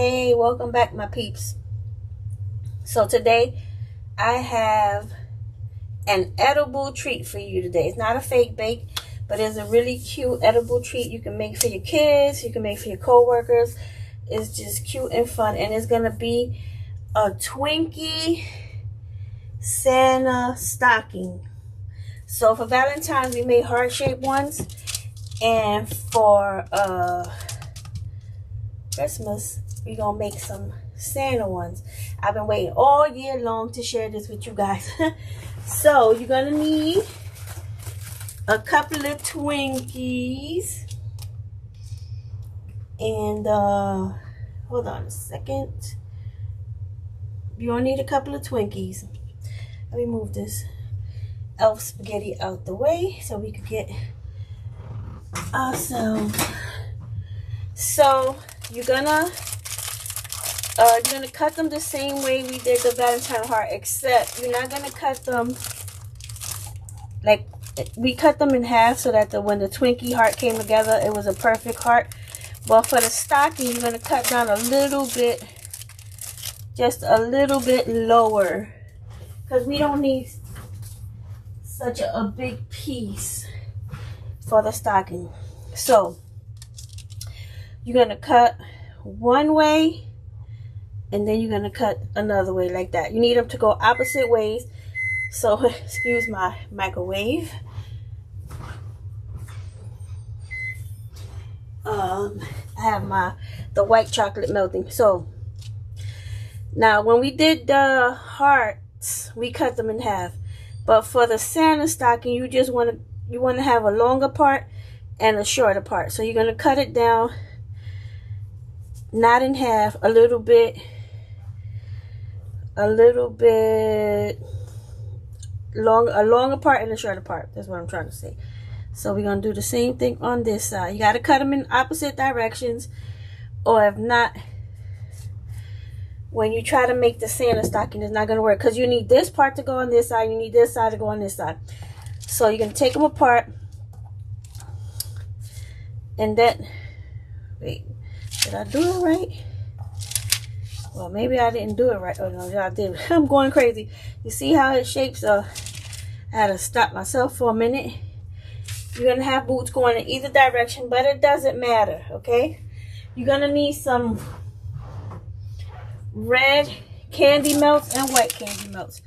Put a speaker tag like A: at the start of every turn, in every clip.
A: Hey, welcome back, my peeps. So today I have an edible treat for you today. It's not a fake bake, but it's a really cute edible treat you can make for your kids, you can make for your co-workers. It's just cute and fun, and it's gonna be a Twinkie Santa stocking. So for Valentine's we made heart-shaped ones, and for Christmas we're gonna make some Santa ones. I've been waiting all year long to share this with you guys. So you're gonna need a couple of Twinkies, and hold on a second. You're gonna need a couple of Twinkies. Let me move this elf spaghetti out the way so we could get awesome. So you're gonna cut them the same way we did the Valentine heart, except you're not gonna cut them like we cut them in half so that when the Twinkie heart came together, it was a perfect heart. But for the stocking, you're gonna cut down a little bit, just a little bit lower, because we don't need such a big piece for the stocking. So you're gonna cut one way, and then you're gonna cut another way like that. You need them to go opposite ways. So excuse my microwave. I have the white chocolate melting. So now when we did the hearts, we cut them in half. But for the Santa stocking, you just want to have a longer part and a shorter part. So you're gonna cut it down, not in half, a little bit long, a longer part and a shorter part. That's what I'm trying to say. So we're gonna do the same thing on this side. You gotta cut them in opposite directions, or if not, when you try to make the Santa stocking, it's not gonna work, because you need this part to go on this side, you need this side to go on this side. So you're gonna take them apart, and then wait, did I do it right? Well, maybe I didn't do it right. Oh no, I did. I'm going crazy. You see how it shapes? I had to stop myself for a minute. You're gonna have boots going in either direction, but it doesn't matter, okay? You're gonna need some red candy melts and white candy melts.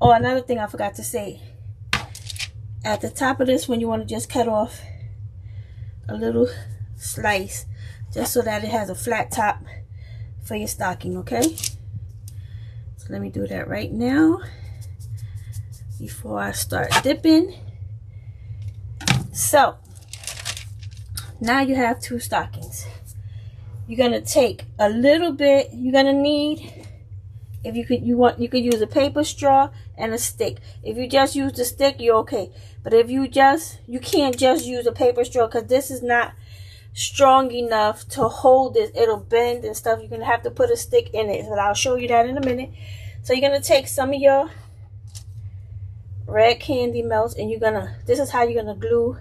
A: Oh, another thing I forgot to say. At the top of this one, you want to just cut off a little slice, just so that it has a flat top for your stocking, okay? So let me do that right now before I start dipping. So now you have two stockings. You're gonna take a little bit. You're gonna need, if you could use a paper straw and a stick. If you just use the stick, you're okay. But if you can't just use a paper straw, because this is not strong enough to hold this. It'll bend and stuff. You're gonna have to put a stick in it, but I'll show you that in a minute. So you're gonna take some of your red candy melts, and this is how you're gonna glue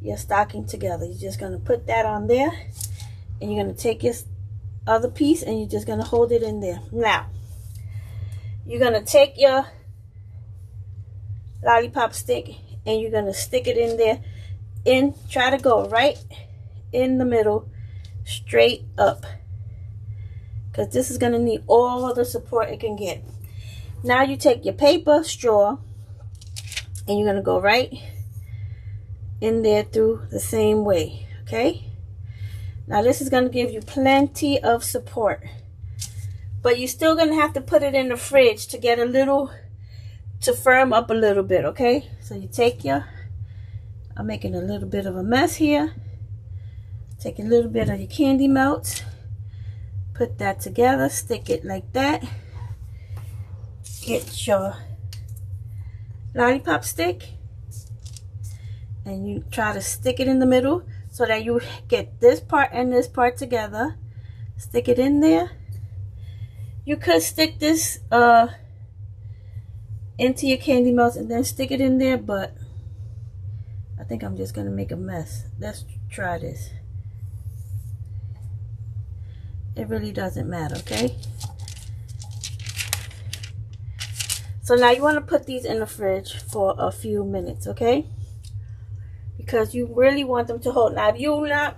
A: your stocking together. You're just gonna put that on there, and you're gonna take your other piece and you're just gonna hold it in there. Now you're gonna take your lollipop stick and you're gonna stick it in there, and try to go right in the middle, straight up, because this is gonna need all the support it can get. Now you take your paper straw and you're gonna go right in there through the same way, okay? Now this is gonna give you plenty of support, but you're still gonna have to put it in the fridge to get to firm up a little bit, okay? So you take I'm making a little bit of a mess here. Take a little bit of your candy melts, put that together, stick it like that. Get your lollipop stick and you try to stick it in the middle so that you get this part and this part together. Stick it in there. You could stick this into your candy melts and then stick it in there, but I think I'm just gonna make a mess. Let's try this. It really doesn't matter, okay? So now you want to put these in the fridge for a few minutes, okay? Because you really want them to hold. Now, if you're not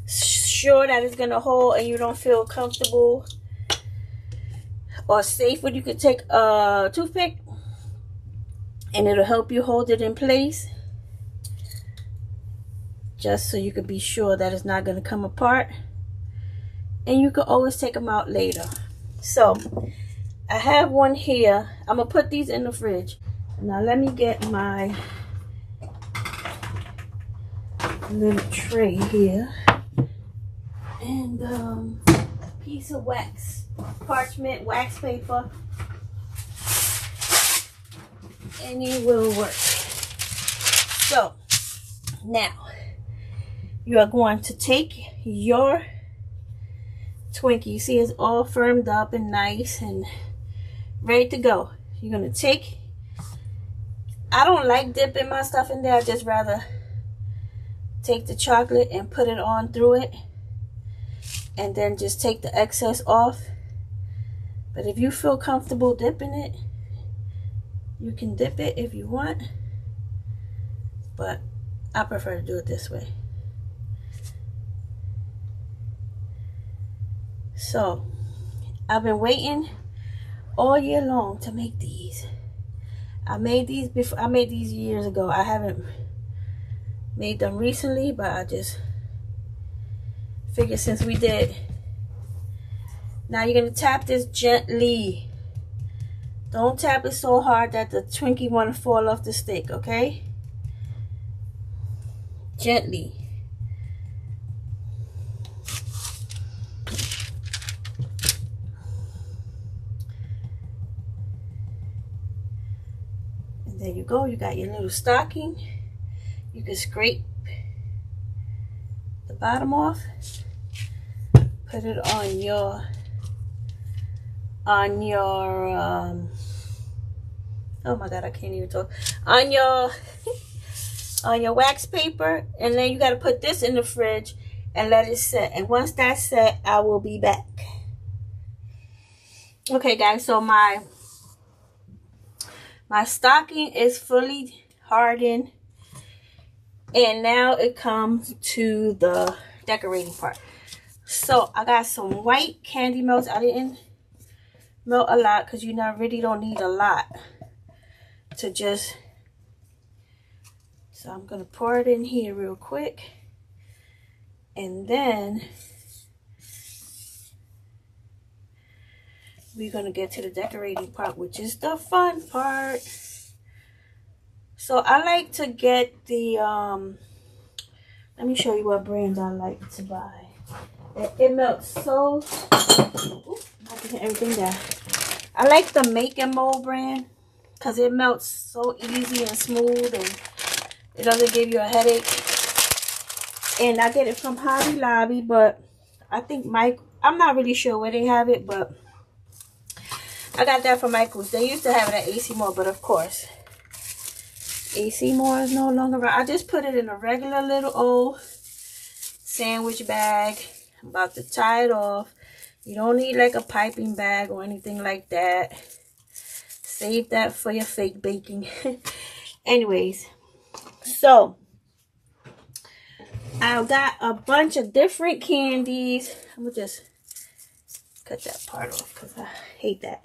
A: sure that it's going to hold and you don't feel comfortable or safe, you could take a toothpick and it'll help you hold it in place, just so you can be sure that it's not going to come apart. And you can always take them out later. So I have one here. I'm gonna put these in the fridge. Now let me get my little tray here and a piece of wax, parchment wax paper, and it will work. So now you are going to take your Twinkie. You see it's all firmed up and nice and ready to go. You're going to take, I don't like dipping my stuff in there. I just rather take the chocolate and put it on through it and then just take the excess off. But if you feel comfortable dipping it, you can dip it if you want. But I prefer to do it this way. So I've been waiting all year long to make these. I made these before. I made these years ago. I haven't made them recently, but I just figured since we did. Now you're going to tap this gently. Don't tap it so hard that the Twinkie want to fall off the stick, okay? Gently. There you go. You got your little stocking. You can scrape the bottom off. Put it on your oh my god, I can't even talk. On your wax paper, and then you got to put this in the fridge and let it set. And once that's set, I will be back. Okay, guys. So my stocking is fully hardened, and now it comes to the decorating part. So I got some white candy melts. I didn't melt a lot because you really don't need a lot to just. So I'm gonna pour it in here real quick, and then we're gonna get to the decorating part, which is the fun part. So I like to get the let me show you what brands I like to buy. It melts so, oops, I can hit everything down. I like the Make and Mold brand because it melts so easy and smooth, and it doesn't give you a headache. And I get it from Hobby Lobby, but I think I'm not really sure where they have it, but I got that from Michael's. They used to have it at AC Moore, but of course, AC Moore is no longer around. I just put it in a regular little old sandwich bag. I'm about to tie it off. You don't need like a piping bag or anything like that. Save that for your fake baking. Anyways, so I've got a bunch of different candies. I'm gonna just cut that part off because I hate that.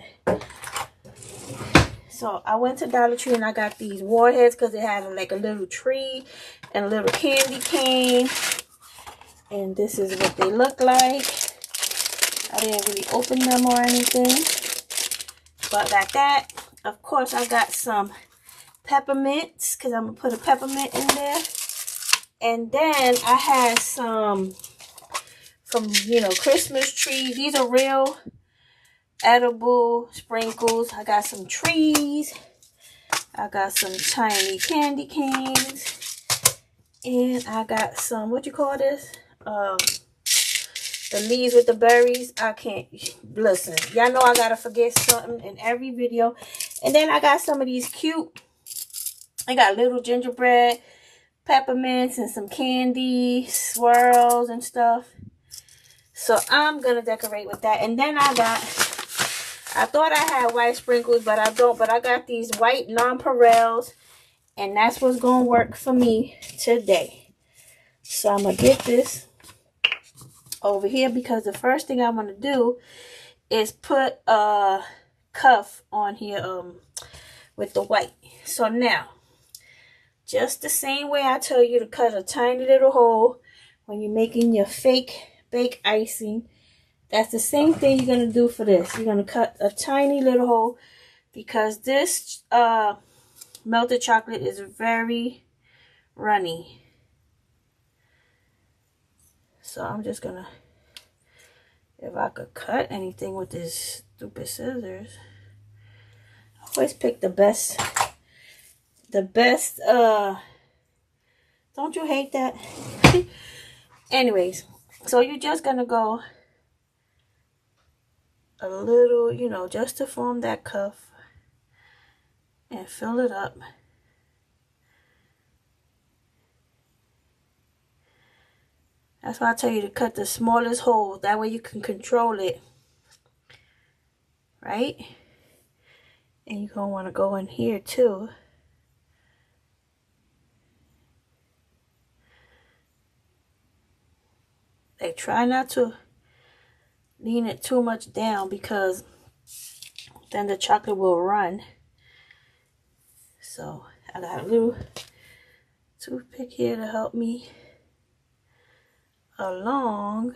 A: So I went to Dollar Tree and I got these warheads because it had like a little tree and a little candy cane. And this is what they look like. I didn't really open them or anything, but I got that. Of course, I got some peppermints because I'm going to put a peppermint in there. And then I had some from, Christmas tree. These are real edible sprinkles. I got some trees. I got some tiny candy canes. And I got some, what you call this? The leaves with the berries. I can't, listen, y'all know I gotta forget something in every video. And then I got some of these cute, I got little gingerbread peppermints and some candy swirls and stuff. So I'm gonna decorate with that. And then I thought I had white sprinkles, but I don't. But I got these white nonpareils, and that's what's gonna work for me today. So I'm gonna get this over here, because the first thing I want to do is put a cuff on here with the white. So now, just the same way I tell you to cut a tiny little hole when you're making your fake bake icing, that's the same thing you're going to do for this. You're going to cut a tiny little hole, because this melted chocolate is very runny. So I'm just going to, if I could cut anything with this stupid scissors, I always pick the best, don't you hate that? Anyways, so you're just going to go a little, you know, just to form that cuff, and fill it up. That's why I tell you to cut the smallest hole. That way you can control it. Right? And you're going to want to go in here too. Like, try not to lean it too much down, because then the chocolate will run. So I got a little toothpick here to help me along,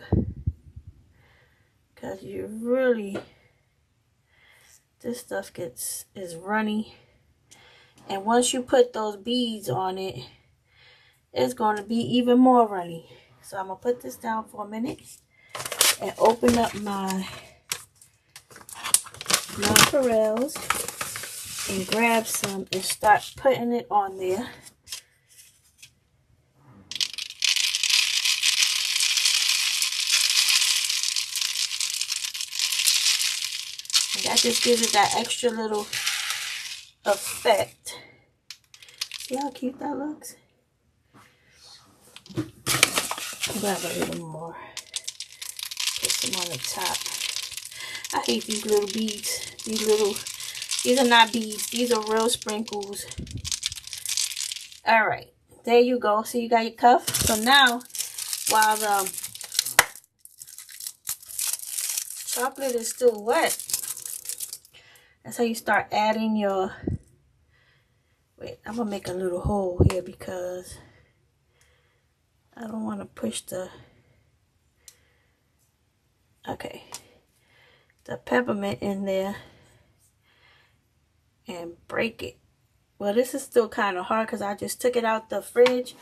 A: because you really, this stuff is runny, and once you put those beads on it, it's going to be even more runny. So I'm gonna put this down for a minute and open up my nonpareils and grab some and start putting it on there. That just gives it that extra little effect. See how cute that looks? Grab a little more. Put some on the top. I hate these little beads. These are not beads. These are real sprinkles. Alright. There you go. So you got your cuff. So now, while the chocolate is still wet, that's how you start adding your, wait, I'm going to make a little hole here, because I don't want to push the, okay, the peppermint in there and break it. Well, this is still kind of hard because I just took it out the fridge.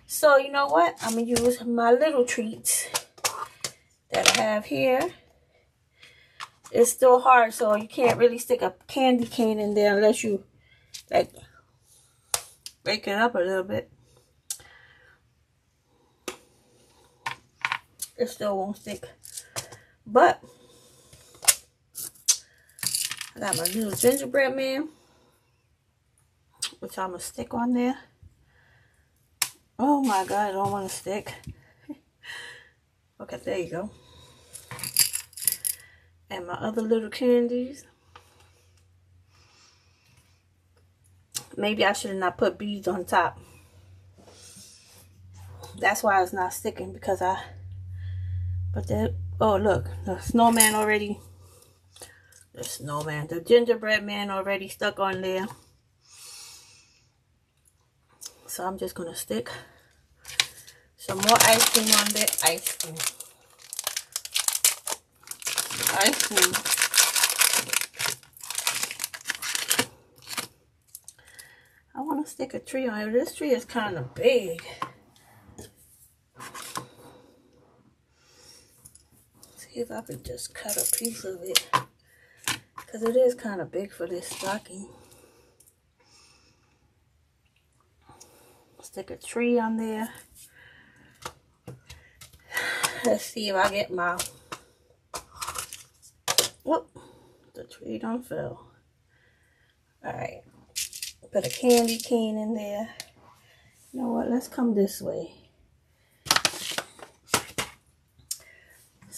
A: So you know what? I'm going to use my little treats that I have here. It's still hard, so you can't really stick a candy cane in there unless you, like, break it up a little bit. It still won't stick. But I got my little gingerbread man, which I'm going to stick on there. Oh my God, I don't want to stick. Okay, there you go. And my other little candies. Maybe I should have not put beads on top. That's why it's not sticking, because but that, oh look, the snowman already, the gingerbread man already stuck on there. So I'm just gonna stick some more ice cream on there. Ice cream. I want to stick a tree on here. This tree is kind of big. See if I could just cut a piece of it, because it is kind of big for this stocking. Stick a tree on there. Let's see if I get my, whoop, the tree don't fell. Alright, put a candy cane in there. You know what, let's come this way.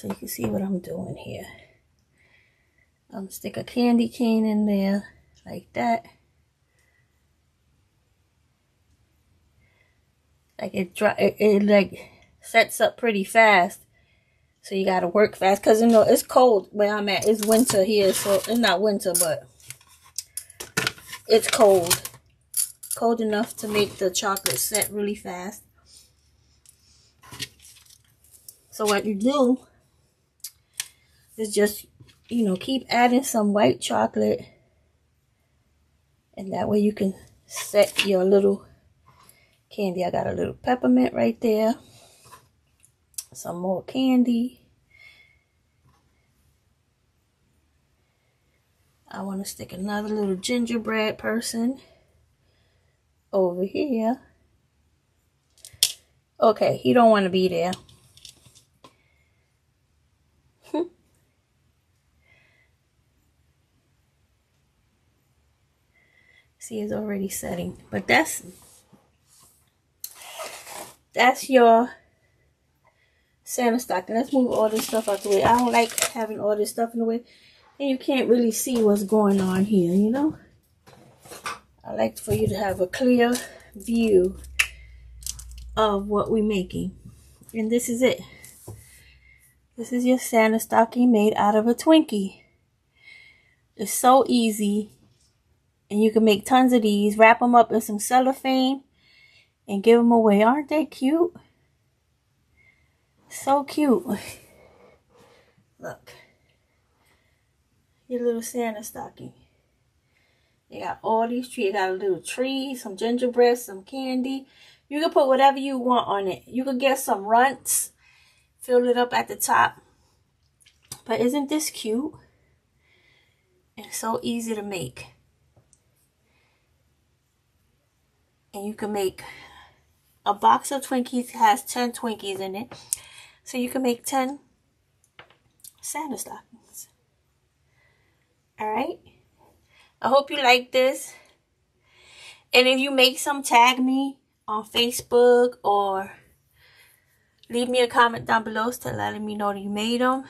A: so you can see what I'm doing here. Stick a candy cane in there like that. Like it like sets up pretty fast. So you gotta work fast, because you know it's cold where I'm at. It's winter here, so it's not winter, but it's cold. Cold enough to make the chocolate set really fast. So what you do is just, you know, keep adding some white chocolate, and that way you can set your little candy. I got a little peppermint right there. Some more candy. I want to stick another little gingerbread person over here. Okay, he don't want to be there. See, it's already setting. But that's your Santa stocking. Let's move all this stuff out the way. I don't like having all this stuff in the way. And you can't really see what's going on here, you know? I like for you to have a clear view of what we're making. And this is it. This is your Santa stocking made out of a Twinkie. It's so easy. And you can make tons of these. Wrap them up in some cellophane and give them away. Aren't they cute? So cute. Look. Your little Santa stocking. You got all these trees. You got a little tree, some gingerbread, some candy. You can put whatever you want on it. You can get some runts. Fill it up at the top. But isn't this cute? It's so easy to make. And you can make a box of Twinkies. Has 10 Twinkies in it. So you can make 10 Santa stockings. Alright? I hope you like this. And if you make some, tag me on Facebook or leave me a comment down below to letting me know that you made them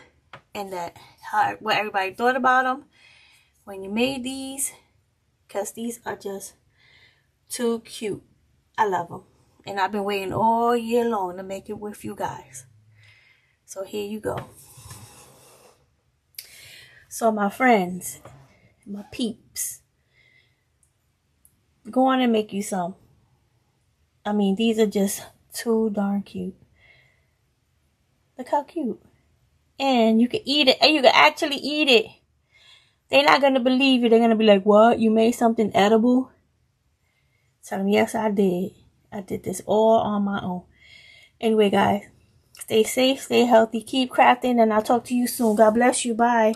A: and that what everybody thought about them when you made these, because these are just too cute. I love them, and I've been waiting all year long to make it with you guys. So here you go. So my friends, my peeps, go on and make you some. I mean, these are just too darn cute. Look how cute. And you can eat it. And you can actually eat it. They're not going to believe you. They're going to be like, what? You made something edible? Tell them, yes, I did. I did this all on my own. Anyway, guys, stay safe, stay healthy, keep crafting, and I'll talk to you soon. God bless you. Bye.